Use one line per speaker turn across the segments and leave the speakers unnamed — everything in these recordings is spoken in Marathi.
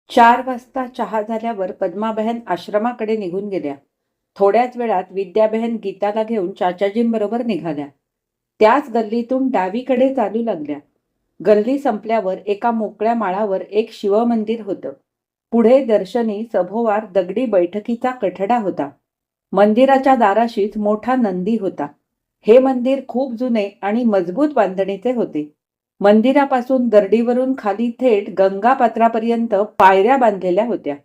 4 वाजता चहा झाल्यावर पद्माबहेन आश्रमाकडे निघून गेल्या. थोड्याच वेळात विद्याबहेन गीताला घेऊन चाचाजींबरोबर निघाल्या. त्याच गल्लीतून डावीकडे चालू लागल्या. गल्ली संपल्यावर एका मोकळ्या माळावर एक शिवमंदिर होतं. पुढे दर्शनी सभोवार दगडी बैठकीचा कठडा होता. मंदिराच्या दाराशीच मोठा नंदी होता. हे मंदिर खूप जुने आणि मजबूत बांधणीचे होते. मंदिरापासून दरडीवरून खाली थेट गंगापात्रापर्यंत पायऱ्या बांधलेल्या होत्या.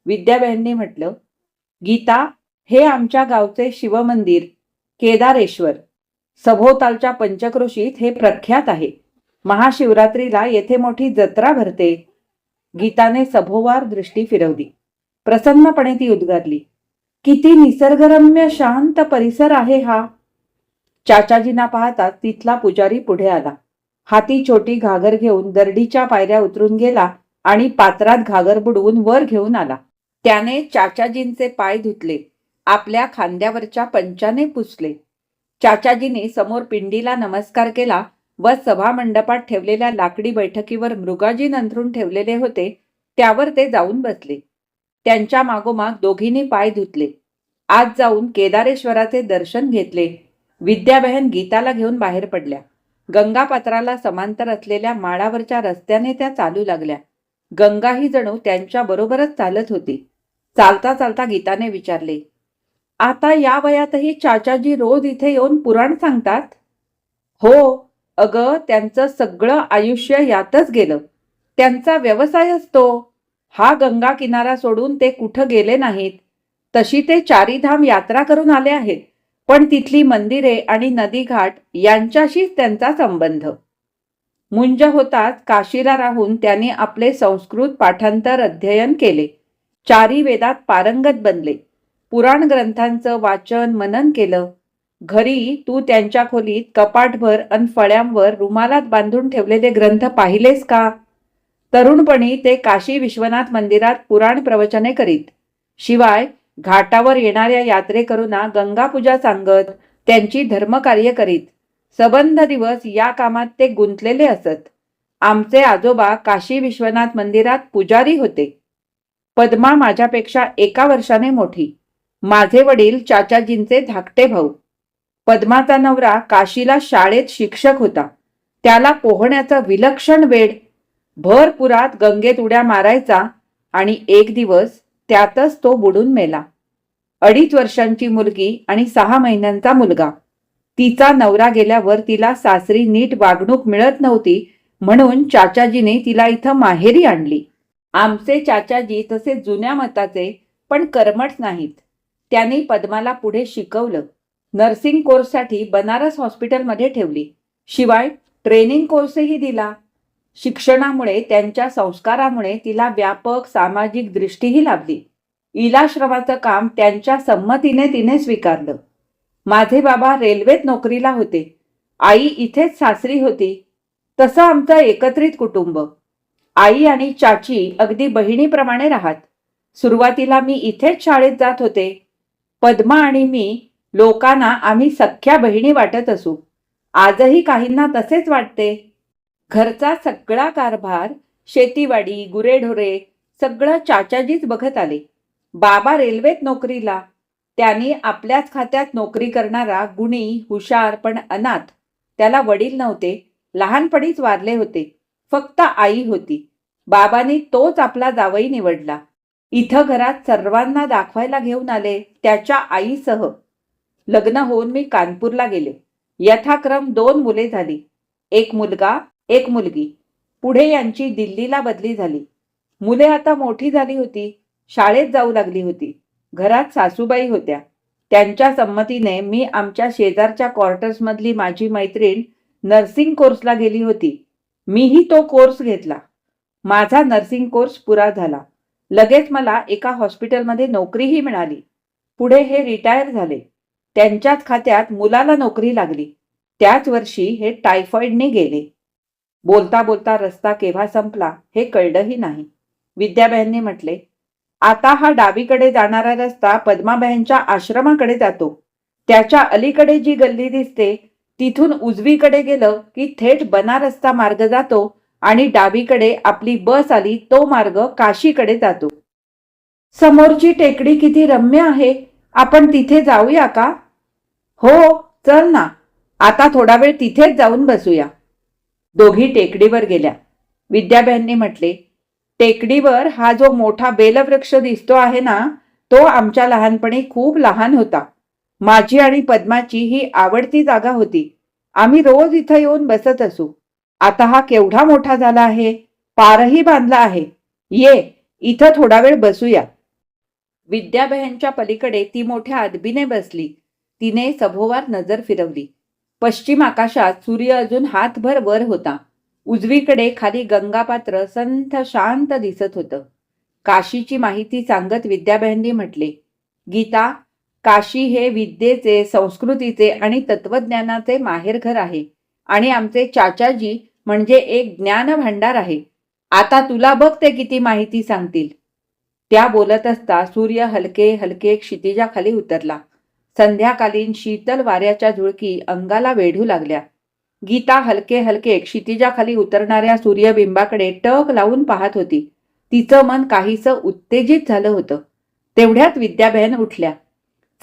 विद्याबहेननी म्हटलं, गीता, हे आमच्या गावचे शिवमंदिर केदारेश्वर. सभोवतालच्या पंचक्रोशीत हे प्रख्यात आहे. महाशिवरात्रीला येथे मोठी जत्रा भरते. गीताने सभोवार दृष्टी फिरवली. प्रसन्नपणे ती उद्गारली, किती निसर्गरम्य शांत परिसर आहे हा. चाचाजींना पाहता तिथला पुजारी पुढे आला. हाती छोटी घागर घेऊन दरडीच्या पायऱ्या उतरून गेला आणि पात्रात घागर बुडवून वर घेऊन आला. त्याने चाचाजींचे पाय धुतले, आपल्या खांद्यावरच्या पंचाने पुसले. चाचाजीने समोर पिंडीला नमस्कार केला व सभामंडपात ठेवलेल्या लाकडी बैठकीवर मृगाजी अंथरून ठेवलेले होते त्यावर ते जाऊन बसले. त्यांच्या मागोमाग दोघींनी पाय धुतले. आज जाऊन केदारेश्वराचे दर्शन घेतले. विद्याबहेन गीताला घेऊन बाहेर पडल्या. गंगापात्राला समांतर असलेल्या माळावरच्या रस्त्याने त्या चालू लागल्या. गंगा ही जणू त्यांच्या बरोबरच चालत होती. चालता चालता गीताने विचारले, आता या वयातही चाचाजी रोज इथे येऊन पुराण सांगतात? हो अगं, त्यांचं सगळं आयुष्य यातच गेलं. त्यांचा व्यवसायच तो. हा गंगा किनारा सोडून ते कुठं गेले नाहीत. तशी ते चारीधाम यात्रा करून आले आहेत, पण तिथली मंदिरे आणि नदीघाट यांच्याशीच त्यांचा संबंध. मुंज होताच काशीला राहून त्यांनी आपले संस्कृत पाठांतर अध्ययन केले. 4 वेदात पारंगत बनले. पुराण ग्रंथांचं वाचन मनन केलं. घरी तू त्यांच्या खोलीत कपाटभर अन फळ्यांवर रुमालात बांधून ठेवलेले ग्रंथ पाहिलेस का? तरुणपणी ते काशी विश्वनाथ मंदिरात पुराण प्रवचने करीत. शिवाय घाटावर येणाऱ्या यात्रेकरूंना गंगापूजा सांगत त्यांची धर्मकार्य करीत. सबंध दिवस या कामात ते गुंतलेले असत. आमचे आजोबा काशी विश्वनाथ मंदिरात पुजारी होते. पद्मा माझ्यापेक्षा 1 वर्षाने मोठी. माझे वडील चाचाजींचे धाकटे भाऊ. पद्माचा नवरा काशीला शाळेत शिक्षक होता. त्याला पोहण्याचं विलक्षण वेड. भर पुरात गंगेत उड्या मारायचा आणि एक दिवस त्यातच तो बुडून मेला. 2.5 वर्षांची मुलगी आणि 6 महिन्यांचा मुलगा. तिचा नवरा गेल्यावर तिला सासरी नीट वागणूक मिळत नव्हती, म्हणून चाचाजीने तिला इथं माहेरी आणली. आमचे चाचाजी तसे जुन्या मताचे पण कर्मठ नाहीत. त्यांनी पद्माला पुढे शिकवलं. नर्सिंग कोर्ससाठी बनारस हॉस्पिटलमध्ये ठेवली. शिवाय ट्रेनिंग कोर्सही दिला. शिक्षणामुळे, त्यांच्या संस्कारामुळे तिला व्यापक सामाजिक दृष्टीही लाभली. इलाश्रमाचं काम त्यांच्या संमतीने तिने स्वीकारलं. माझे बाबा रेल्वेत नोकरीला होते. आई इथेच सासरी होती. तसं आमचं एकत्रित कुटुंब. आई आणि चाची अगदी बहिणीप्रमाणे राहत. सुरुवातीला मी इथेच शाळेत जात होते. पद्मा आणि मी लोकांना आम्ही सख्या बहिणी वाटत असू. आजही काहींना तसेच वाटते. घरचा सगळा कारभार, शेतीवाडी, गुरेढोरे सगळं चाचाजीच बघत आले. बाबा रेल्वेत नोकरीला. त्यांनी आपल्याच खात्यात नोकरी करणारा गुणी, हुशार पण अनाथ. त्याला वडील नव्हते. लहानपणीच वारले होते. फक्त आई होती. बाबांनी तोच आपला जावई निवडला. इथं घरात सर्वांना दाखवायला घेऊन आले, त्याच्या आईसह. लग्न होऊन मी कानपूरला गेले. यथाक्रम 2 मुले झाली. 1 मुलगा, 1 मुलगी. पुढे यांची दिल्लीला बदली झाली. मुले आता मोठी झाली होती. शाळेत जाऊ लागली होती. घरात सासूबाई होत्या. त्यांच्या संमतीने मी आमच्या शेजारच्या क्वार्टर्समधली माझी मैत्रीण नर्सिंग कोर्सला गेली होती. मीही तो कोर्स घेतला. माझा नर्सिंग कोर्स पुरा झाला. लगेच मला एका हॉस्पिटलमध्ये नोकरीही मिळाली. पुढे हे रिटायर झाले. त्यांच्याच खात्यात मुलाला नोकरी लागली. त्याच वर्षी हे टायफॉइडने गेले. बोलता बोलता रस्ता केव्हा संपला हे कळलंही नाही. विद्याबहेनने म्हटले, आता हा डावीकडे जाणारा रस्ता पद्माबहेनच्या आश्रमाकडे जातो. त्याच्या अलीकडे जी गल्ली दिसते तिथून उजवीकडे गेलं की थेट बनारसचा मार्ग जातो आणि डावीकडे आपली बस आली तो मार्ग काशीकडे जातो. समोरची टेकडी किती रम्य आहे, आपण तिथे जाऊया का? हो, चल ना. आता थोडा वेळ तिथेच जाऊन बसूया. दोघी टेकडीवर गेल्या. विद्याबेननी म्हटले, टेकडीवर हा जो मोठा बेलवृक्ष दिसतो आहे ना, तो आमच्या लहानपणी खूप लहान होता. माझी आणि पद्माची ही आवडती जागा होती. आम्ही रोज इथं येऊन बसत असू. आता हा केवढा मोठा झाला आहे, पारही बांधला आहे. ये, इथं थोडा वेळ बसूया. विद्याबेनच्या पलीकडे ती मोठ्या अदबीने बसली. तिने सभोवार नजर फिरवली. पश्चिम आकाशात सूर्य अजून हातभर वर होता. उजवीकडे खाली गंगापात्र संथ शांत दिसत होतं. काशीची माहिती सांगत विद्याबेननी म्हटले, गीता, काशी हे विद्येचे, संस्कृतीचे आणि तत्वज्ञानाचे माहेरघर आहे आणि आमचे चाचाजी म्हणजे एक ज्ञान भांडार आहे. आता तुला बघ ते किती माहिती सांगतील. त्या बोलत असता सूर्य हलके हलके क्षितिजाखाली उतरला. संध्याकालीन शीतल वाऱ्याच्या झुळकी अंगाला वेढू लागल्या. गीता हलके हलके क्षितिजाखाली उतरणाऱ्या सूर्यबिंबाकडे टक लावून पाहत होती. तिचं मन काहीसं उत्तेजित झालं होतं. तेवढ्यात विद्याबेन उठल्या.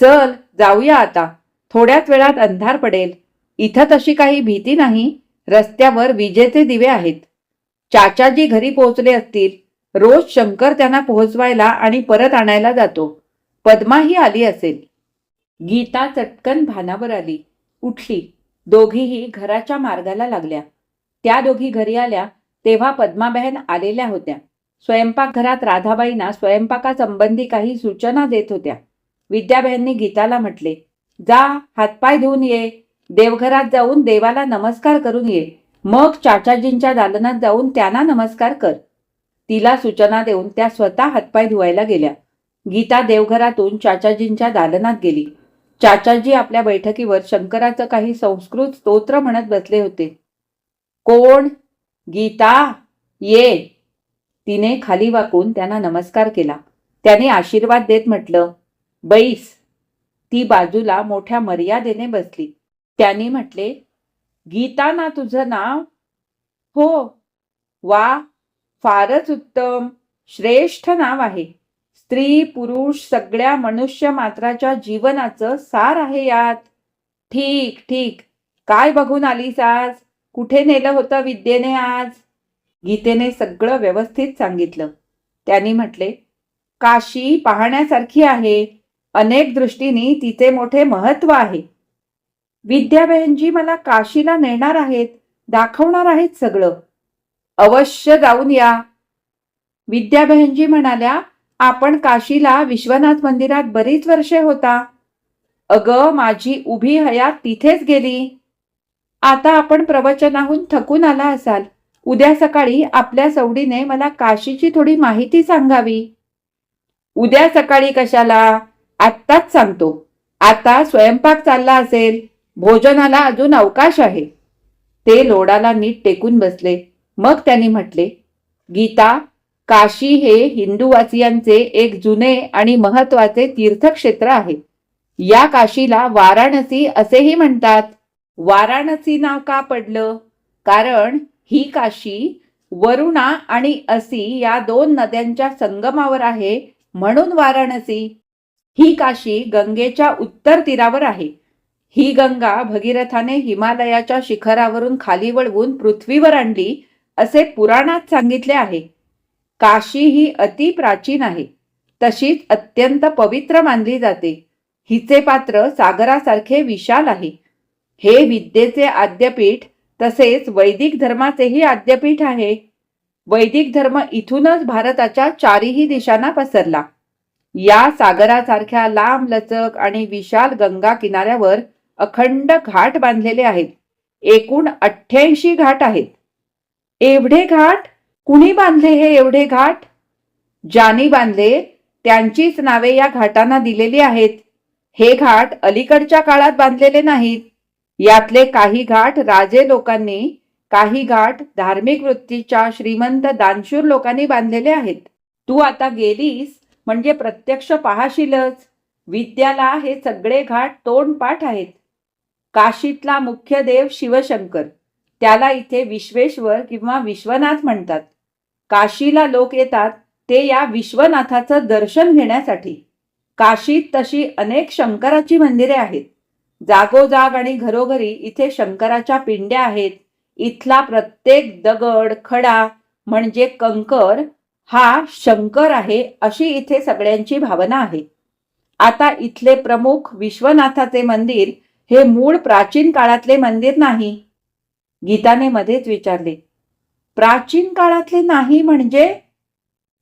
चल जाऊया आता, थोड्याच वेळात अंधार पडेल. इथं तशी काही भीती नाही. रस्त्यावर विजेचे दिवे आहेत. चाचाजी घरी पोहोचले असतील. रोज शंकर त्यांना पोहोचवायला आणि परत आणायला जातो. पद्माही आली असेल. गीता चटकन भानावर आली, उठली. दोघीही घराच्या मार्गाला लागल्या. त्या दोघी घरी आल्या तेव्हा पद्माबेन आलेल्या होत्या. स्वयंपाकघरात राधाबाईंना स्वयंपाकासंबंधी काही सूचना देत होत्या. विद्याबेननी गीताला म्हटले, जा हातपाय धुवून ये. देवघरात जाऊन देवाला नमस्कार करून ये. मग चाचाजींच्या दालनात जाऊन त्यांना नमस्कार कर. तिला सूचना देऊन त्या स्वतः हातपाय धुवायला गेल्या. गीता देवघरातून चाचाजींच्या दालनात गेली. चाचाजी आपल्या बैठकीवर शंकराचं काही संस्कृत स्तोत्र म्हणत बसले होते. कोण? गीता, ये. तिने खाली वाकून त्यांना नमस्कार केला. त्याने आशीर्वाद देत म्हटलं, बैस. ती बाजूला मोठ्या मर्यादेने बसली. त्यांनी म्हटले, गीता ना तुझं नाव? हो. वा, फारच उत्तम, श्रेष्ठ नाव आहे. स्त्री पुरुष सगळ्या मनुष्य मात्राच्या जीवनाचं सार आहे यात. ठीक ठीक. काय बघून आलीस आज? कुठे नेलं होतं विद्येने आज? गीतेने सगळं व्यवस्थित सांगितलं. त्यांनी म्हटले, काशी पाहण्यासारखी आहे. अनेक दृष्टींनी तिचे मोठे महत्व आहे. विद्याबेनजी मला काशीला नेणार आहेत, दाखवणार आहेत सगळं. अवश्य जाऊन या. विद्याबेनजी म्हणाल्या, आपण काशीला विश्वनाथ मंदिरात बरीच वर्षे होता. अगं, माझी उभी हयात तिथेच गेली. आता आपण प्रवचनाहून थकून आला असाल. उद्या सकाळी आपल्या सवडीने मला काशीची थोडी माहिती सांगावी. उद्या सकाळी कशाला? आत्ताच सांगतो. आता स्वयंपाक चालला असेल. भोजनाला अजून अवकाश आहे. ते लोडाला नीट टेकून बसले. मग त्यांनी म्हटले, गीता, काशी हे हिंदूवासियांचे एक जुने आणि महत्वाचे तीर्थक्षेत्र आहे. या काशीला वाराणसी असेही म्हणतात. वाराणसी नाव का पडलं? कारण ही काशी वरुणा आणि असी या दोन नद्यांच्या संगमावर आहे, म्हणून वाराणसी. ही काशी गंगेच्या उत्तर तीरावर आहे. ही गंगा भगीरथाने हिमालयाच्या शिखरावरून खाली वळवून पृथ्वीवर आणली असे पुराणात सांगितले आहे. काशी ही अति प्राचीन आहे. तशीच अत्यंत पवित्र मानली जाते. हिचे पात्र सागरासारखे विशाल आहे. हे विद्येचे आद्यपीठ तसेच वैदिक धर्माचेही आद्यपीठ आहे. वैदिक धर्म इथूनच भारताच्या चारीही दिशांना पसरला. या सागरासारख्या लांब लचक आणि विशाल गंगा किनाऱ्यावर अखंड घाट बांधलेले आहेत. एकूण 88 घाट आहेत. एवढे घाट? कुणी बांधले हे एवढे घाट? ज्यांनी बांधले त्यांचीच नावे या घाटांना दिलेली आहेत. हे घाट अलीकडच्या काळात बांधलेले नाहीत. यातले काही घाट राजे लोकांनी, काही घाट धार्मिक वृत्तीच्या श्रीमंत दानशूर लोकांनी बांधलेले आहेत. तू आता गेलीस म्हणजे प्रत्यक्ष पाहशीलच. विद्याला हे सगळे घाट तोंडपाठ आहेत. काशीतला मुख्य देव शिवशंकर, त्याला इथे विश्वेश्वर किंवा विश्वनाथ म्हणतात. काशीला लोक येतात ते या विश्वनाथाचं दर्शन घेण्यासाठी. काशीत तशी अनेक शंकराची मंदिरे आहेत. जागोजाग आणि घरोघरी इथे शंकराच्या पिंड्या आहेत. इथला प्रत्येक दगड खडा म्हणजे कंकर हा शंकर आहे अशी इथे सगळ्यांची भावना आहे. आता इथले प्रमुख विश्वनाथाचे मंदिर हे मूळ प्राचीन काळातले मंदिर नाही. गीताने मध्येच विचारले, प्राचीन काळातले नाही म्हणजे?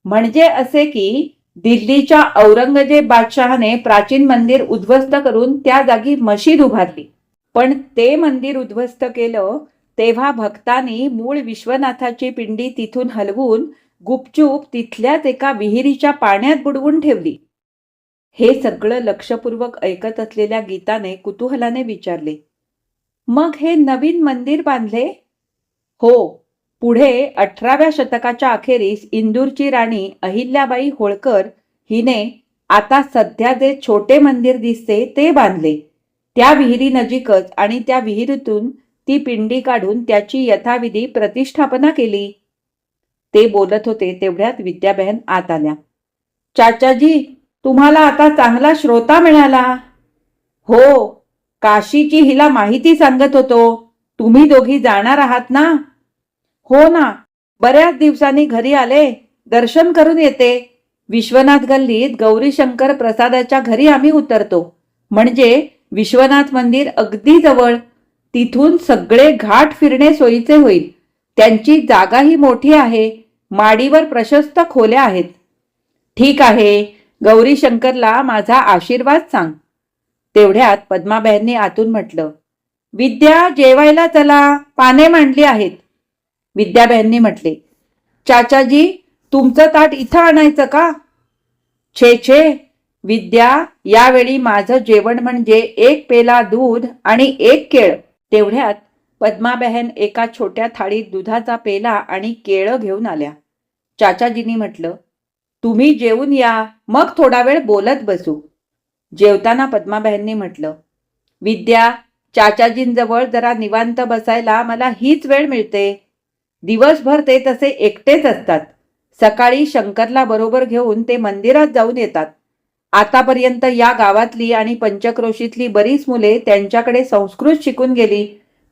म्हणजे असे की दिल्लीच्या औरंगजेब बादशहाने प्राचीन मंदिर उद्ध्वस्त करून त्या जागी मशीद उभारली. पण ते मंदिर उद्ध्वस्त केलं तेव्हा भक्तांनी मूळ विश्वनाथाची पिंडी तिथून हलवून गुपचूप तिथल्याच एका विहिरीच्या पाण्यात बुडवून ठेवली. हे सगळं लक्षपूर्वक ऐकत असलेल्या गीताने कुतूहलाने विचारले, मग हे नवीन मंदिर बांधले? हो. पुढे 18व्या शतकाच्या अखेरीस इंदूरची राणी अहिल्याबाई होळकर हिने आता सध्या जे छोटे मंदिर दिसते ते बांधले. त्या विहिरी नजीकच आणि त्या विहिरीतून ती पिंडी काढून त्याची यथाविधी प्रतिष्ठापना केली. ते बोलत होते तेवढ्यात विद्याबेन आत आल्या. चाचाजी, तुम्हाला आता चांगला श्रोता मिळाला. हो, काशीची हिला माहिती सांगत होतो. तुम्ही दोघी जाणार आहात ना? हो ना, बऱ्याच दिवसांनी घरी आले, दर्शन करून येते. विश्वनाथ गल्लीत गौरीशंकर प्रसादाच्या घरी आम्ही उतरतो. म्हणजे विश्वनाथ मंदिर अगदी जवळ. तिथून सगळे घाट फिरणे सोयीचे होईल. त्यांची जागाही मोठी आहे. माडीवर प्रशस्त खोल्या आहेत. ठीक आहे, गौरीशंकरला माझा आशीर्वाद सांग. तेवढ्यात पद्माबाईंनी आतून म्हटलं, विद्या, जेवायला चला, पाने मांडली आहेत. विद्याबाईंनी म्हटले, चाचाजी, तुमचं ताट इथं आणायचं का? छे छे विद्या, यावेळी माझं जेवण म्हणजे एक पेला दूध आणि एक केळ. तेवढ्यात पद्माबेन एका छोट्या थाळीत दुधाचा पेला आणि केळं घेऊन आल्या. चाचाजींनी म्हटलं, तुम्ही जेवून या, मग थोडा वेळ बोलत बसू. जेवताना पद्माबाईंनी म्हटलं, विद्या, चाचाजींजवळ जरा निवांत बसायला मला हीच वेळ मिळते. दिवसभर ते तसे एकटेच असतात. सकाळी शंकरला बरोबर घेऊन ते मंदिरात जाऊन येतात. आतापर्यंत या गावातली आणि पंचक्रोशीतली बरीच मुले त्यांच्याकडे संस्कृत शिकून गेली.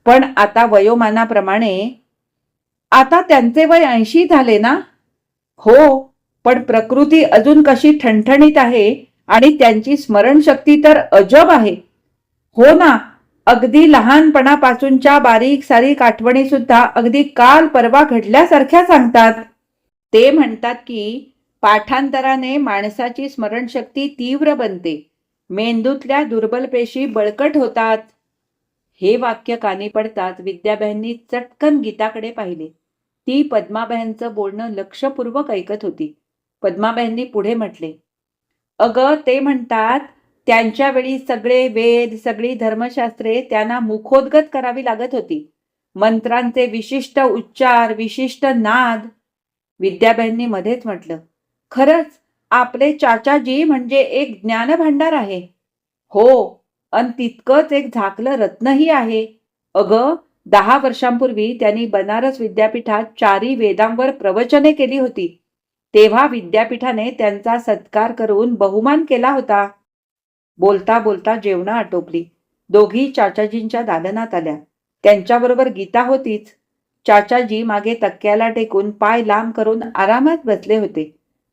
पण आता वयोमानाप्रमाणे आता त्यांचे वय 80 झाले ना? हो, पण प्रकृती अजून कशी ठणठणीत आहे आणि त्यांची स्मरणशक्ती तर अजब आहे. हो ना, अगदी लहानपणापासूनच्या बारीक सारीक आठवणी सुद्धा अगदी काल परवा घडल्यासारख्या सांगतात. ते म्हणतात की पाठांतराने माणसाची स्मरणशक्ती तीव्र बनते, मेंदूतल्या दुर्बल पेशी बळकट होतात. हे वाक्य कानी पडताच विद्याबाईंनी चटकन गीताकडे पाहिले. ती पद्माबाईंचं बोलणं लक्षपूर्वक ऐकत होती. पद्माबाईंनी पुढे म्हटले, अगं, ते म्हणतात त्यांच्या वेळी सगळे वेद, सगळी धर्मशास्त्रे त्यांना मुखोद्गत करावी लागत होती. मंत्रांचे विशिष्ट उच्चार, विशिष्ट नाद. विद्याबाईंनी मध्येच म्हटलं, खरंच आपले चाचाजी म्हणजे एक ज्ञानभांडार आहे. हो, अन तितकंच एक झाकलं रत्नही आहे. अगं, 10 वर्षांपूर्वी त्यांनी बनारस विद्यापीठात 4 वेदांवर प्रवचने केली होती. तेव्हा विद्यापीठाने त्यांचा सत्कार करून बहुमान केला होता. बोलता बोलता जेवणं आटोपली. दोघी चाचाजींच्या दालनात आल्या. त्यांच्याबरोबर गीता होतीच. चाचाजी मागे तक्क्याला टेकून पाय लांब करून आरामात बसले होते.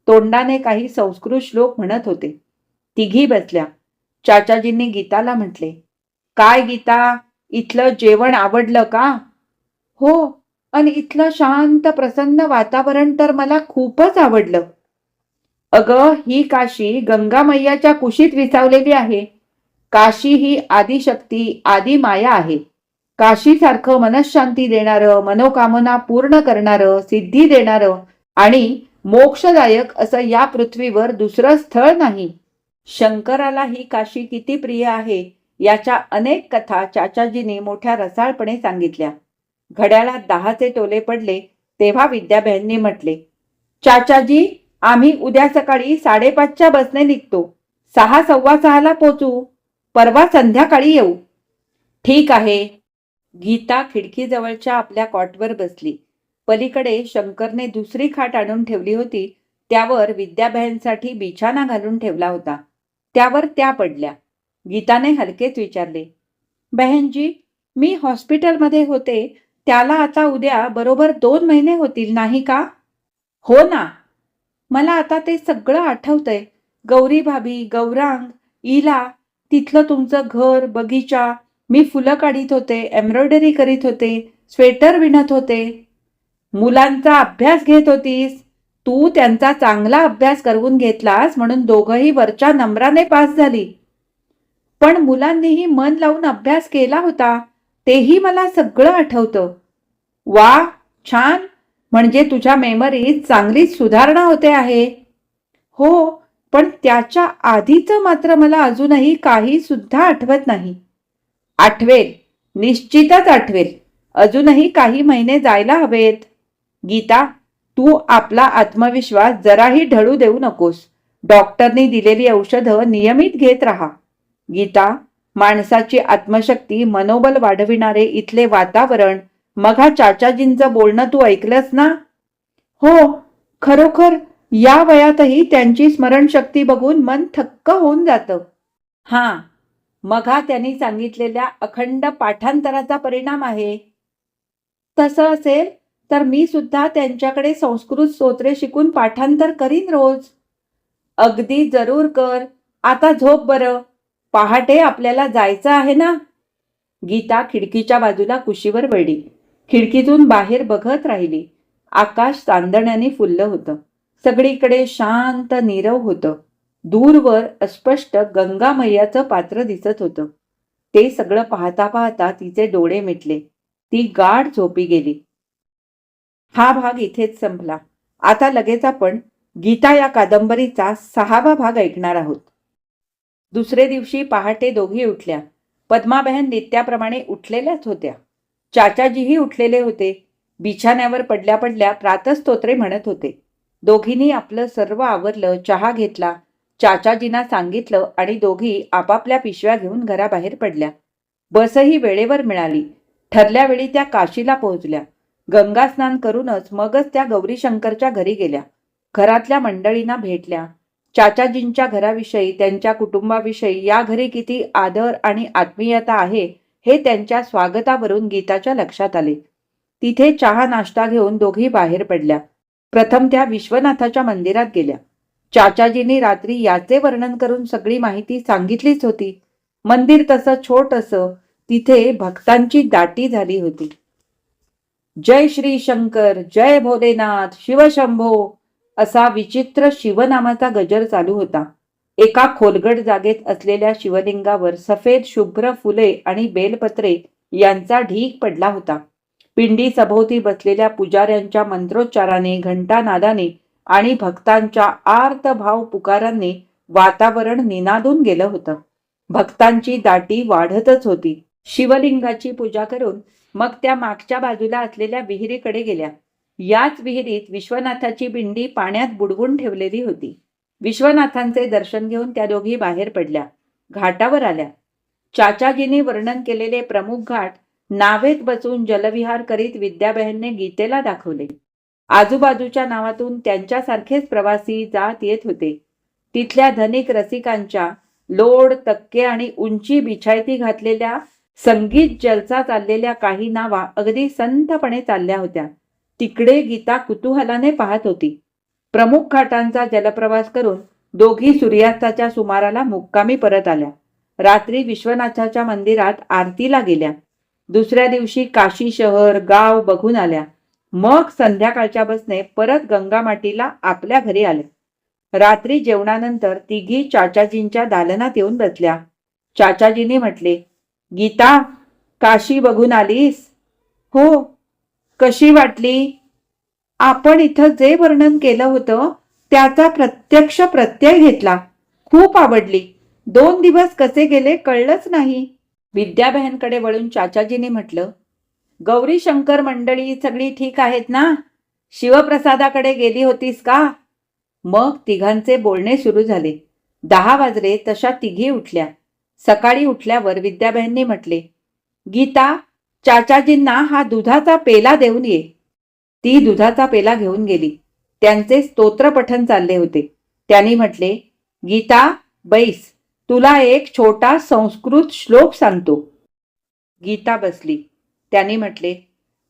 तोंडाने काही संस्कृत श्लोक म्हणत होते. तिघी बसल्या. चाचाजींनी गीताला म्हटले, काय गीता, इथलं जेवण आवडलं का? हो, आणि इथलं शांत प्रसन्न वातावरण तर मला खूपच आवडलं. अगं, ही काशी गंगा मैयाच्या कुशीत विसावलेली आहे. काशी ही आदिशक्ती, आदी माया आहे. काशीसारखं मनःशांती देणारं, मनोकामना पूर्ण करणारं, सिद्धी देणारं आणि मोक्षदायक असं या पृथ्वीवर दुसरं स्थळ नाही. शंकराला ही काशी किती प्रिय आहे याच्या अनेक कथा चाचाजींनी मोठ्या रसाळपणे सांगितल्या. घड्याळात 10चे टोले पडले तेव्हा विद्याबाईंनी म्हटले, चाचाजी, आम्ही उद्या सकाळी 5:30च्या बसने निघतो. 6, 6:15 पोचू. परवा संध्याकाळी येऊ. ठीक आहे. गीता खिडकीजवळच्या आपल्या कॉटवर बसली. पलीकडे शंकरने दुसरी खाट आणून ठेवली होती. त्यावर विद्याबेनसाठी बिछाना घालून ठेवला होता. त्यावर त्या पडल्या. गीताने हलकेच विचारले, बहनजी, मी हॉस्पिटलमध्ये होते, त्याला आता उद्या बरोबर 2 महिने होतील नाही का? हो ना. मला आता ते सगळं आठवतंय. गौरी भाभी, गौरांग, इला, तिथलं तुमचं घर, बगीचा. मी फुलं काढीत होते, एम्ब्रॉयडरी करीत होते, स्वेटर विणत होते. मुलांचा अभ्यास घेत होतीस. तू त्यांचा चांगला अभ्यास करून घेतलास म्हणून दोघंही वरच्या नंबराने पास झाली. पण मुलांनीही मन लावून अभ्यास केला होता, तेही मला सगळं आठवतं. वा, छान. म्हणजे तुझ्या मेमरीत चांगलीच सुधारणा होते आहे. हो, पण त्याच्या आधीचं मात्र मला अजूनही काही सुद्धा आठवत नाही. आठवेल, निश्चितच आठवेल. अजूनही काही महिने जायला हवेत. गीता, तू आपला आत्मविश्वास जराही ढळू देऊ नकोस. डॉक्टरनी दिलेली औषधं नियमित घेत राहा. गीता, माणसाची आत्मशक्ती, मनोबल वाढविणारे इथले वातावरण, मग हा चाचाजींचं बोलणं तू ऐकलंस ना? हो, खरोखर या वयातही त्यांची स्मरणशक्ती बघून मन थक्क होऊन जातं. हां, मग हा त्यांनी सांगितलेल्या अखंड पाठांतराचा परिणाम आहे. तसं असेल तर मी सुद्धा त्यांच्याकडे संस्कृत स्तोत्रे शिकून पाठांतर करीन रोज. अगदी जरूर कर. आता झोप बरं. पहाटे आपल्याला जायचं आहे ना? गीता खिडकीच्या बाजूला कुशीवर वळली. खिडकीतून बाहेर बघत राहिली. आकाश चांदण्याने फुललं होतं. सगळीकडे शांत नीरव होतं. दूरवर अस्पष्ट गंगा मैयाचं पात्र दिसत होतं. ते सगळं पाहता पाहता तिचे डोळे मिटले. ती गाढ झोपी गेली. हा भाग इथेच संपला. आता लगेच आपण गीता या कादंबरीचा 6वा भाग ऐकणार आहोत. दुसरे दिवशी पहाटे दोघी उठल्या. पद्माबहन नित्याप्रमाणे उठलेल्याच होत्या. चाचाजीही उठलेले होते. बिछाण्यावर पडल्या पडल्या प्रातस्तोत्रे म्हणत होते. दोघींनी आपलं सर्व आवरलं, चहा घेतला, चाचाजींना सांगितलं आणि दोघी आपापल्या पिशव्या घेऊन घराबाहेर पडल्या. बसही वेळेवर मिळाली. ठरल्या वेळी त्या काशीला पोहोचल्या. गंगा स्नान करूनच मगच त्या गौरीशंकरच्या घरी गेल्या. घरातल्या मंडळींना भेटल्या. चाचाजींच्या घराविषयी, त्यांच्या कुटुंबाविषयी या घरी किती आदर आणि आत्मीयता आहे हे त्यांच्या स्वागतावरून गीताच्या लक्षात आले. तिथे चहा नाश्ता घेऊन दोघी बाहेर पडल्या. प्रथम त्या विश्वनाथाच्या मंदिरात गेल्या. चाचाजींनी रात्री याचे वर्णन करून सगळी माहिती सांगितलीच होती. मंदिर तसं छोटसं, तिथे भक्तांची दाटी झाली होती. जय श्री शंकर, जय भोलेनाथ, शिवशंभो असा विचित्र शिवनामाचा गजर चालू होता. एका खोलगट जागेत असलेल्या शिवलिंगावर सफेद शुभ्र फुले आणि बेलपत्रे यांचा ढीग पडला होता. पिंडी सभोवती बसलेल्या पुजाऱ्यांच्या मंत्रोच्चाराने, घंटानादाने आणि भक्तांच्या आर्तभाव पुकारांनी वातावरण निनादून गेलं होतं. भक्तांची दाटी वाढतच होती. शिवलिंगाची पूजा करून मग त्या मागच्या बाजूला असलेल्या विहिरीकडे गेल्या. याच विहिरीत विश्वनाथाची पिंडी पाण्यात बुडवून ठेवलेली होती. विश्वनाथांचे दर्शन घेऊन त्या दोघी बाहेर पडल्या. घाटावर आल्या. चाचाजींनी वर्णन केलेले प्रमुख घाट नावेत बसून जलविहार करीत विद्याबहनने गीतेला दाखवले. आजूबाजूच्या नावातून त्यांच्यासारखेच प्रवासी जात येत होते. तिथल्या धनिक रसिकांच्या लोड, तक्के आणि उंची बिछायती घातलेल्या संगीत जलसा चाललेल्या काही नावा अगदी संथपणे चालल्या होत्या. तिकडे गीता कुतूहलाने पाहत होती. प्रमुख घाटांचा जलप्रवास करून दोघी सूर्यास्ताच्या सुमाराला मुक्कामी परत आल्या. रात्री विश्वनाथाच्या मंदिरात आरतीला गेल्या. दुसऱ्या दिवशी काशी शहर, गाव बघून आल्या. मग संध्याकाळच्या बसने परत गंगामाटीला आपल्या घरी आल्या. रात्री जेवणानंतर तिघी चाचाजींच्या दालनात येऊन बसल्या. चाचाजींनी म्हटले, गीता, काशी बघून आलीस? हो. कशी वाटली? आपण इथं जे वर्णन केलं होतं त्याचा प्रत्यक्ष प्रत्यय घेतला. खूप आवडली. 2 दिवस कसे गेले कळलंच नाही. विद्याबहनकडे वळून चाचाजींनी म्हटलं, गौरी शंकर मंडळी सगळी ठीक आहेत ना? शिवप्रसादाकडे गेली होतीस का? मग तिघांचे बोलणे सुरू झाले. 10 वाजले तशा तिघी उठल्या. सकाळी उठल्यावर विद्याबहननी म्हटले, गीता, चाचाजींना हा दुधाचा पेला देऊन ये. ती दुधाचा पेला घेऊन गेली. त्यांचे स्तोत्रपठण चालले होते. त्यांनी म्हटले, गीता बैस, तुला एक छोटा संस्कृत श्लोक सांगतो. गीता बसली. त्यांनी म्हटले,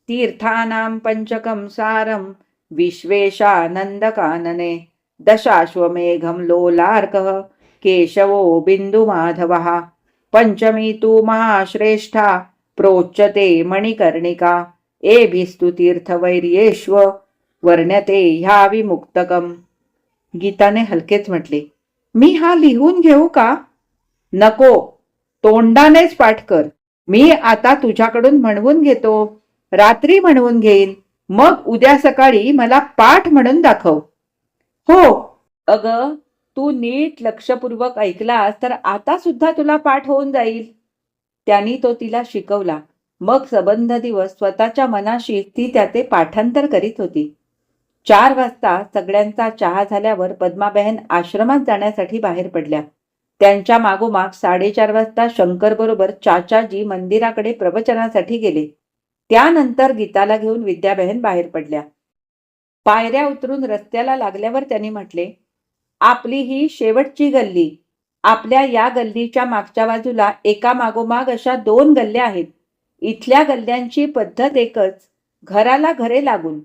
तीर्थानां पंचकं सारं विश्वेशानंदकानने दशाश्वमेघं लोलार्कः केशवो बिन्दुमाधवः पंचमी तु महाश्रेष्ठा प्रोच्यते मणिकर्णिका एभिस्तु तीर्थवैर्येष्व वर्ण्यते ह्या विमुक्तकम. गीताने हलकेच म्हटले, मी हा लिहून घेऊ का? नको, तोंडानेच पाठ कर. मी आता तुझ्याकडून म्हणवून घेतो. रात्री म्हणवून घेईन, मग उद्या सकाळी मला पाठ म्हणून दाखव. हो. अग, तू नीट लक्षपूर्वक ऐकलास तर आता सुद्धा तुला पाठ होऊन जाईल. त्यांनी तो तिला शिकवला. मग सबंध दिवस स्वतःच्या मनाशी ती त्याचे पाठांतर करीत होती. 4 वाजता सगळ्यांचा चहा झाल्यावर पद्माबहेन आश्रमात जाण्यासाठी बाहेर पडल्या. त्यांच्या मागोमाग 4:30 वाजता शंकर बरोबर चाचाजी मंदिराकडे प्रवचनासाठी गेले. त्यानंतर गीताला घेऊन विद्याबहेन बाहेर पडल्या. पायऱ्या उतरून रस्त्याला लागल्यावर त्यांनी म्हटले, आपली ही शेवटची गल्ली. आपल्या या गल्लीच्या मागच्या बाजूला एका मागोमाग अशा 2 गल्ल्या आहेत. इथल्या गल्ल्यांची पद्धत एकच, घराला घरे लागून,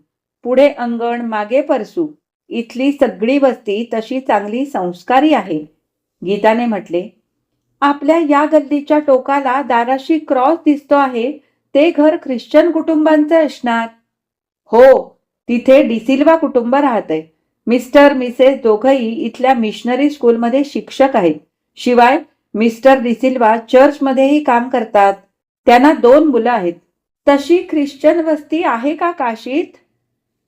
पुढे अंगण, मागे परसू. इथली सगळी वस्ती तशी चांगली संस्कारी आहे. गीताने म्हटले, आपल्या या गल्लीच्या टोकाला दाराशी क्रॉस दिसतो आहे, ते घर ख्रिश्चन कुटुंबांचे असणार. हो, तिथे डिसिल्वा कुटुंब राहतंय. मिस्टर मिसेस दोघंही इथल्या मिशनरी स्कूलमध्ये शिक्षक आहेत. शिवाय मिस्टर डिसिल्वा चर्चमध्येही काम करतात. त्यांना 2 मुलं आहेत. तशी ख्रिश्चन वस्ती आहे का काशीत?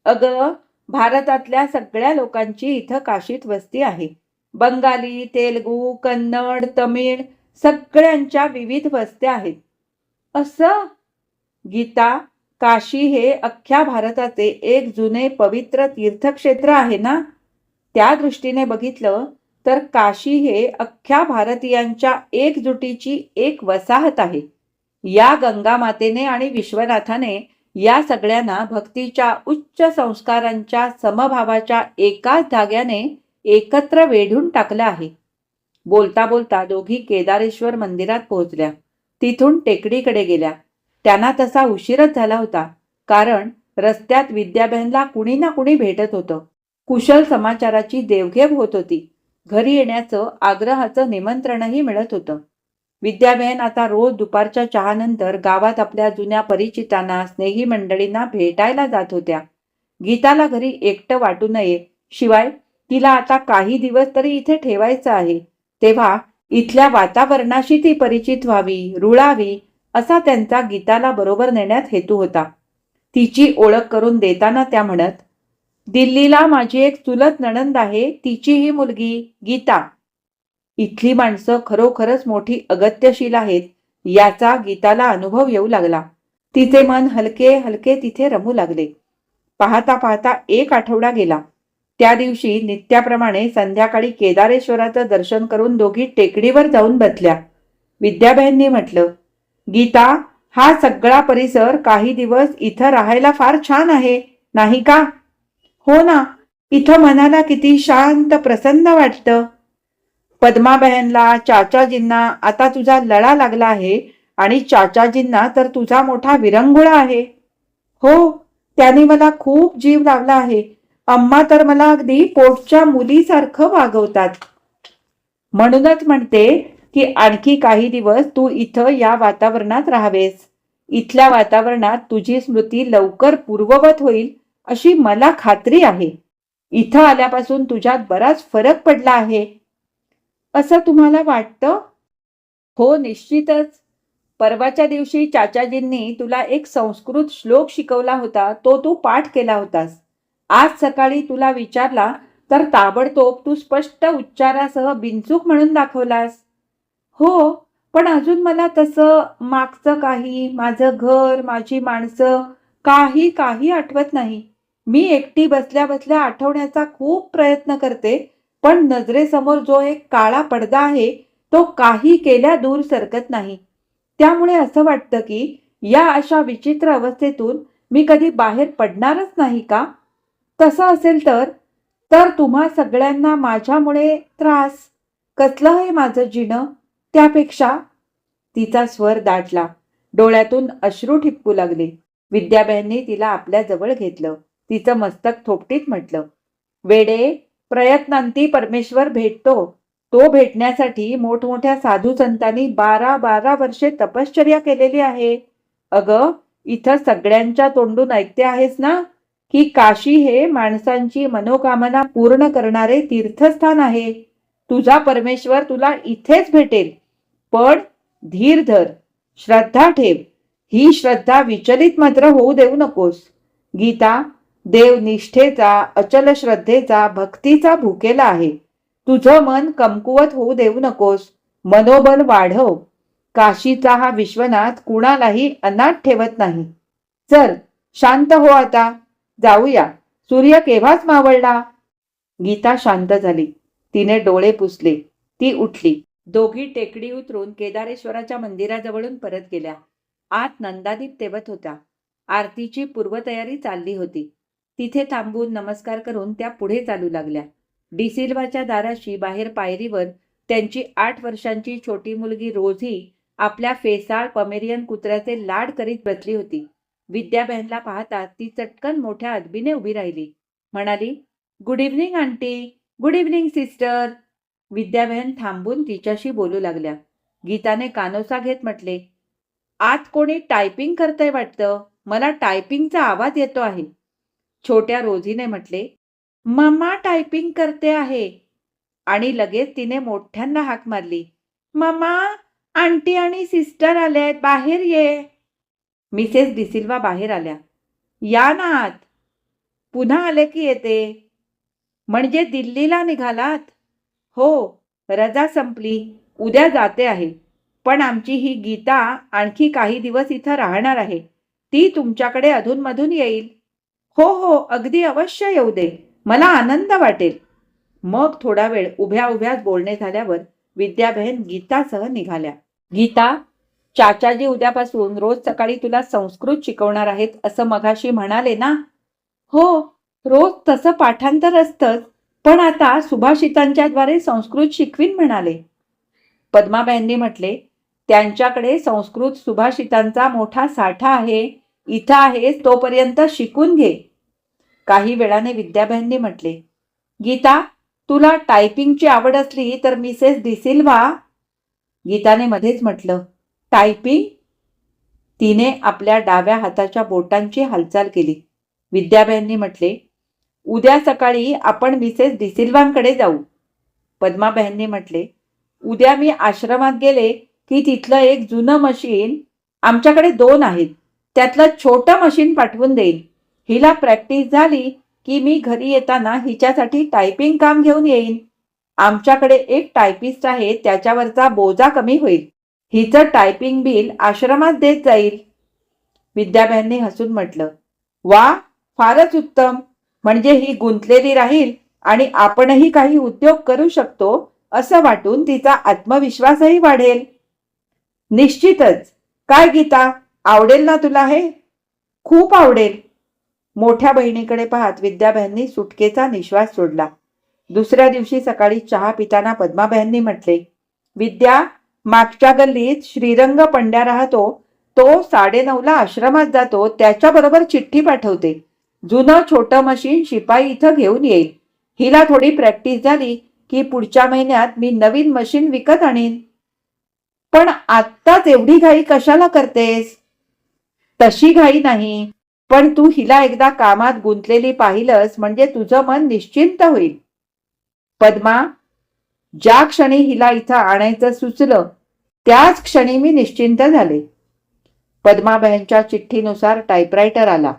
अगं, भारतातल्या सगळ्या लोकांची इथं काशीत वस्ती आहे. बंगाली, तेलगू, कन्नड, तमिळ सगळ्यांच्या विविध वस्त्या आहेत. असं? गीता, काशी हे अख्ख्या भारताचे एक जुने पवित्र तीर्थक्षेत्र आहे ना? त्या दृष्टीने बघितलं तर काशी हे अख्ख्या भारतीयांच्या एकजुटीची एक वसाहत आहे. या गंगा मातेने आणि विश्वनाथाने या सगळ्यांना भक्तीच्या उच्च संस्कारांच्या समभावाच्या एकाच धाग्याने एकत्र वेढून टाकलं आहे. बोलता बोलता दोघी केदारेश्वर मंदिरात पोहोचल्या. तिथून टेकडीकडे गेल्या. त्यांना तसा उशीरच झाला होता, कारण रस्त्यात विद्याबहेनला कुणी ना कुणी भेटत होतं. कुशल समाचाराची देवघेव होत होती. घरी येण्याचं आग्रहाचं निमंत्रणही मिळत होतं. विद्याबहेन आता रोज दुपारच्या चहानंतर गावात आपल्या जुन्या परिचितांना, स्नेही मंडळींना भेटायला जात होत्या. गीताला घरी एकटं वाटू नये, शिवाय तिला आता काही दिवस तरी इथे ठेवायचं आहे. तेव्हा इथल्या वातावरणाशी ती परिचित व्हावी, रुळावी, असा त्यांचा गीताला बरोबर नेण्यात हेतू होता. तिची ओळख करून देताना त्या म्हणत, दिल्लीला माझी एक चुलत नणंद आहे, तिची ही मुलगी गीता. इथली माणसं खरोखरच मोठी अगत्यशील आहेत, याचा गीताला अनुभव येऊ लागला. तिचे मन हलके हलके तिथे रमू लागले. पाहता पाहता 1 आठवडा गेला. त्या दिवशी नित्याप्रमाणे संध्याकाळी केदारेश्वराचं दर्शन करून दोघी टेकडीवर जाऊन बसल्या. विद्याबहेननी म्हटलं, गीता, हा सगळा परिसर काही दिवस इथं राहायला फार छान आहे, नाही का? हो ना, इथं मनाला किती शांत प्रसन्न वाटतं. पद्माबहेनला, चाचाजींना आता तुझा लळा लागला आहे आणि चाचाजींना तर तुझा मोठा विरंगुळा आहे. हो, त्यांनी मला खूप जीव लावला आहे. अम्मा तर मला अगदी पोटच्या मुलीसारखं वागवतात. म्हणूनच म्हणते की आणखी काही दिवस तू इथं या वातावरणात राहावेस. इथल्या वातावरणात तुझी स्मृती लवकर पूर्ववत होईल अशी मला खात्री आहे. इथं आल्यापासून तुझ्यात बराच फरक पडला आहे. असं तुम्हाला वाटतं? हो, निश्चितच. परवाच्या दिवशी चाचाजींनी तुला एक संस्कृत श्लोक शिकवला होता, तो तू पाठ केला होतास. आज सकाळी तुला विचारला तर ताबडतोब तू स्पष्ट उच्चारासह बिनचूक म्हणून दाखवलास. हो, पण अजून मला तसं मागचं काही, माझं घर, माझी माणसं काही आठवत नाही. मी एकटी बसल्या बसल्या आठवण्याचा खूप प्रयत्न करते, पण नजरेसमोर जो एक काळा पडदा आहे तो काही केल्या दूर सरकत नाही. त्यामुळे असं वाटतं की या अशा विचित्र अवस्थेतून मी कधी बाहेर पडणारच नाही का? तसं असेल तर तुम्हा सगळ्यांना माझ्यामुळे त्रास. कसलं हे माझं जिणं? त्यापेक्षा तिचा स्वर दाटला. डोळ्यातून अश्रू ठिपकू लागले. विद्याबेननी तिला आपल्या जवळ घेतलं. तिचं मस्तक थोपटीत म्हटलं, वेडे, प्रयत्नांती परमेश्वर भेटतो. तो भेटण्यासाठी मोठमोठ्या साधू संतांनी 12-12 वर्षे तपश्चर्या केलेली आहे. अगं, इथं सगळ्यांच्या तोंडून ऐकते आहेस ना, की काशी हे माणसांची मनोकामना पूर्ण करणारे तीर्थस्थान आहे. तुझा परमेश्वर तुला इथेच भेटेल. पण धीर धर, श्रद्धा ठेव. ही श्रद्धा विचलित मात्र होऊ देऊ नकोस. गीता, देव निष्ठेचा, अचल श्रद्धेचा, भक्तीचा भुकेला आहे. तुझं मन कमकुवत होऊ देऊ नकोस. मनोबल वाढव. काशीचा हा विश्वनाथ कुणालाही अनाथ ठेवत नाही. चल, शांत हो आता. जाऊया. सूर्य केव्हाच मावळला. गीता शांत झाली. तिने डोळे पुसले. ती उठली. दोघी टेकडी उतरून केदारेश्वराच्या मंदिराजवळून परत गेल्या. आत नंदादीप तेवत होता. आरतीची पूर्वतयारी चालली होती. तिथे थांबून नमस्कार करून त्या पुढे चालू लागल्या. डिसिल्वाच्या दाराशी बाहेर पायरीवर त्यांची 8 वर्षांची छोटी मुलगी रोझी आपल्या फेसाळ पमेरियन कुत्र्याचे लाड करीत बसली होती. विद्याबेनला पाहताच ती चटकन मोठ्या अदबीने उभी राहिली. म्हणाली, good evening aunty. Good evening sister. Vidyaben थांबून तिच्याशी बोलू लागल्या. गीताने कानोसा घेत म्हटले, आत कोणी टायपिंग करतंय वाटतं. मला टायपिंगचा आवाज येतो आहे. छोट्या रोझीने म्हटले, मम्मा टायपिंग करते आहे. आणि लगेच तिने मोठ्यांना हाक मारली, मम्मा, आंटी आणि सिस्टर आल्यात, बाहेर ये. मिसेस डिसिल्वा बाहेर आल्या. या ना आत. पुन्हा आले की येते. म्हणजे दिल्लीला निघालात? हो, रजा संपली. उद्या जाते आहे. पण आमची ही गीता आणखी काही दिवस इथं राहणार आहे. ती तुमच्याकडे अधूनमधून येईल. हो हो, अगदी अवश्य येऊ दे. मला आनंद वाटेल. मग थोडा वेळ उभ्या उभ्याच बोलणे झाल्यावर विद्याबेन गीतासह निघाल्या. गीता, चाचाजी उद्यापासून रोज सकाळी तुला संस्कृत शिकवणार आहेत असं मघाशी म्हणाले ना? हो, रोज तसं पाठांतर असतंच, पण आता सुभाषितांच्या द्वारे संस्कृत शिकवीन म्हणाले. पद्माबाईंनी म्हटले, त्यांच्याकडे संस्कृत सुभाषितांचा मोठा साठा आहे. इथं आहेस तोपर्यंत शिकून घे. काही वेळाने विद्याबाईंनी म्हटले, गीता, तुला टायपिंगची आवड असली तर मिसेस डिसिल्वा. गीताने मध्येच म्हटलं, टायपिंग? तिने आपल्या डाव्या हाताच्या बोटांची हालचाल केली. विद्याबाईंनी म्हटले, उद्या सकाळी आपण मिसेस डिसिल्वांकडे जाऊ. पद्माबाईंनी म्हटले, उद्या मी आश्रमात गेले की तिथलं एक जुनं मशीन, आमच्याकडे 2 आहेत, त्यातलं छोटं मशीन पाठवून देईल. हिला प्रॅक्टिस झाली की मी घरी येताना हिच्यासाठी टायपिंग काम घेऊन येईन. आमच्याकडे एक टायपिस्ट आहे, त्याच्यावरचा बोजा कमी होईल. हिचं टायपिंग बिल आश्रमात देत जाईल. विद्याबाईंनी हसून म्हटलं, वा, फारच उत्तम. म्हणजे ही गुंतलेली राहील आणि आपणही काही उद्योग करू शकतो असं वाटून तिचा आत्मविश्वासही वाढेल. निश्चितच. काय गीता, आवडेल ना तुला हे? खूप आवडेल. मोठ्या बहिणीकडे पाहत विद्याबाईंनी सुटकेचा निश्वास सोडला. दुसऱ्या दिवशी सकाळी चहा पिताना पद्माबाईंनी म्हटले, विद्या, मागच्या गल्लीत श्रीरंग पंड्या राहतो. तो 9:30ला आश्रमात जातो. त्याच्याबरोबर चिठ्ठी पाठवते. जुनं छोटं मशीन शिपाई इथं घेऊन येईल. हिला थोडी प्रॅक्टिस झाली की पुढच्या महिन्यात मी नवीन मशीन विकत आणीन. पण आत्ताच एवढी घाई कशाला करतेस? तशी घाई नाही, पण तू हिला एकदा कामात गुंतलेली पाहिलंस म्हणजे तुझं मन निश्चिंत होईल. पद्मा, ज्या क्षणी हिला इथं आणायचं सुचलं त्याच क्षणी मी निश्चिंत झाले. पद्माबाईंच्या चिठ्ठीनुसार टाईपरायटर आला.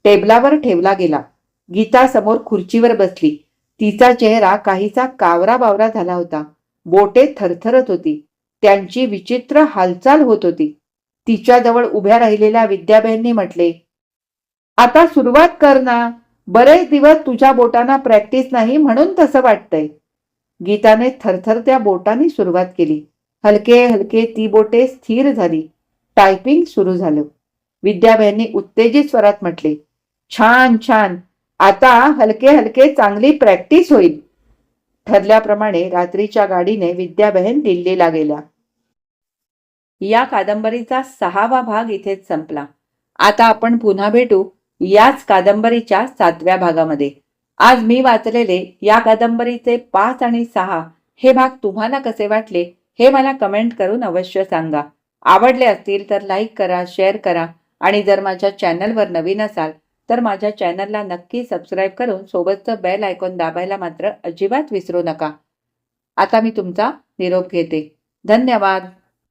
टेबलावर ठेवला गेला. गीता समोर खुर्चीवर बसली. तिचा चेहरा काहीसा कावरा बावरा झाला होता. बोटे थरथरत होती. त्यांची विचित्र हालचाल होत होती. तिच्याजवळ उभ्या राहिलेल्या विद्याबाईंनी म्हटले, आता सुरुवात कर ना. बरेच दिवस तुझ्या बोटांना प्रॅक्टिस नाही म्हणून तसं वाटतंय. गीताने थरथरत्या बोटांनी सुरुवात केली. हलके हलके ती बोटे स्थिर झाली. टायपिंग सुरू झालं. विद्याबेननी उत्तेजित स्वरात म्हटले. छान छान, आता हलके हलके चांगली प्रॅक्टिस होईल. ठरल्याप्रमाणे रात्रीच्या गाडीने विद्याबेन दिल्लीला गेल्या. या कादंबरीचा 6वा भाग इथेच संपला. आता आपण पुन्हा भेटू याच कादंबरीच्या 7व्या भागामध्ये. आज मी वाचलेले या कादंबरीचे 5 आणि 6 हे भाग तुम्हाला कसे वाटले हे मला कमेंट करून अवश्य सांगा. आवडले असतील तर लाईक करा, शेअर करा आणि जर माझ्या चॅनलवर नवीन असाल तर माझ्या चॅनलला नक्की सबस्क्राईब करून सोबतचं बेल आयकॉन दाबायला मात्र अजिबात विसरू नका. आता मी तुमचा निरोप घेते. धन्यवाद.